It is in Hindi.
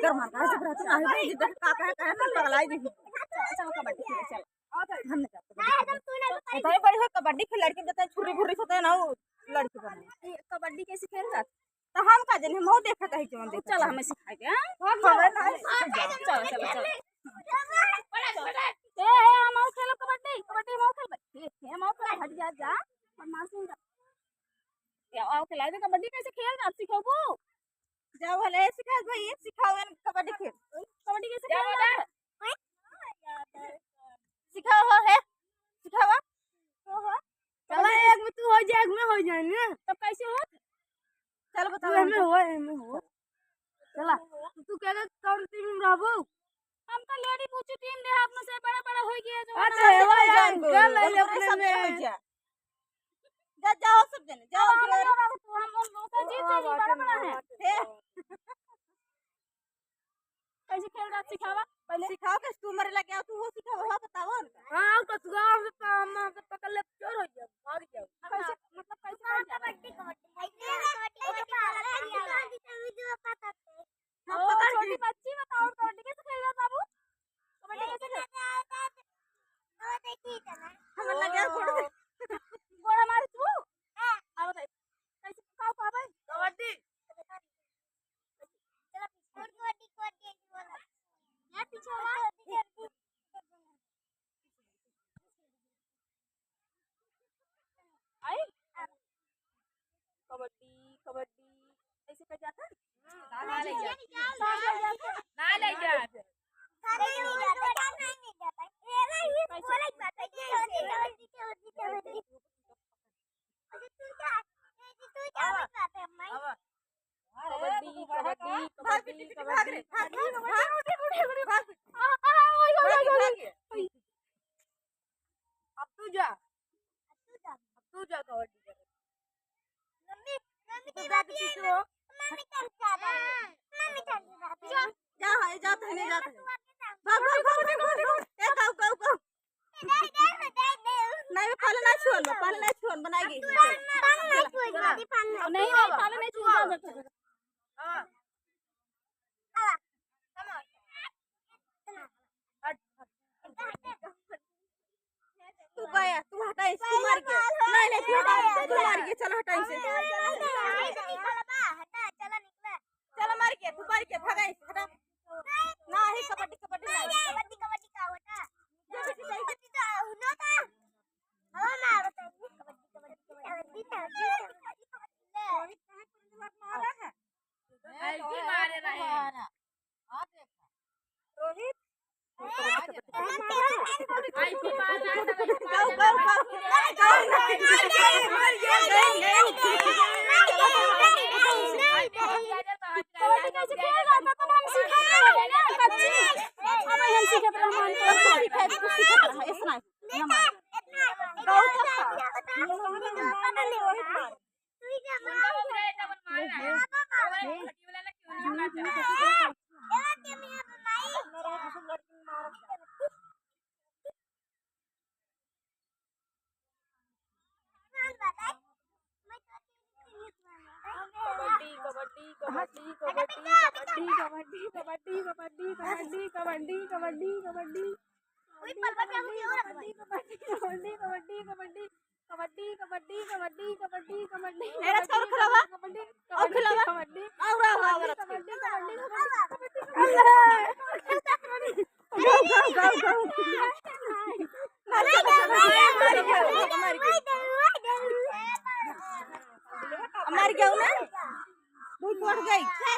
टाइगर मार का ऐसे रहते ना है जिधर काका है ना पगलाई देखी। चल कबड्डी खेले चल हमने जाते तो बड़ी हो कबड्डी खेल लड़की बताए छुरी भुरी होता है ना वो लड़की बने कबड्डी कैसे खेल जात तो हम का जन हम देखत है क्यों देख चल हमें सिखा के चल चल चल ए हम खेलो कबड्डी कबड्डी हम खेल हम हट जा जा और मासूम आओ खिला दे कबड्डी कैसे खेल आप सिखाओ जाओ भले सिखा भाई सिखाओ कबड्डी खेल कबड्डी कैसे खेल सिखाओ है सिखावा चला एक में तू हो जाए एक में हो जाए ना तब कैसे हो चल बताओ में हो चला तू कह दे कौन टीम में रहबो हम तो लेडी पूछी टीम दे आप में से बड़ा बड़ा हो गया जो अच्छा कल ले अपने में जा जाओ सब जने जाओ हम लोग का जीत बड़ा बड़ा है कैसे खेल रहा सिखावा पहले सिखाओ के तू मरे लगे तू वो सिखाओ हो बताओ हां तो तू गांव में पकड़ ले चोर हो जा भाग जाओ मतलब कैसे कबड्डी छोटी बच्ची बताओ कबड्डी कैसे खेल रहा बाबू कबड्डी कैसे खेल वो देखी चला हम लगे गोड़ा मार तू आ बता कैसे सिखाओ बाबा कबड्डी चला कबड्डी बोला यार पीछे आई कबड्डी कबड्डी ऐसे कर जाता ना ले जा ना ले जा सारे नहीं जाता नहीं जाता ये बोले बात है कबड्डी कबड्डी तू जा बात है मैं कबड्डी कबड्डी कबड्डी कबड्डी अब तू जा कबड्डी मम्मी मम्मी जा है जा पहले जा भाग नहीं पाले ना छुअन बनाएगी नहीं पाले नहीं छुअन हां तू गया तू हटा इसको मार के नहीं तू मार के चलो हटा इसे हटा चला निकला चलो मार के तू मार के भागा इसे हटा ना ही कबड्डी कबड्डी का होता कबड्डी तो होता हां ना बताइए कबड्डी मारा है ऐसे मारे रहे हां देख रोहित ऐसे मारना मर गया ना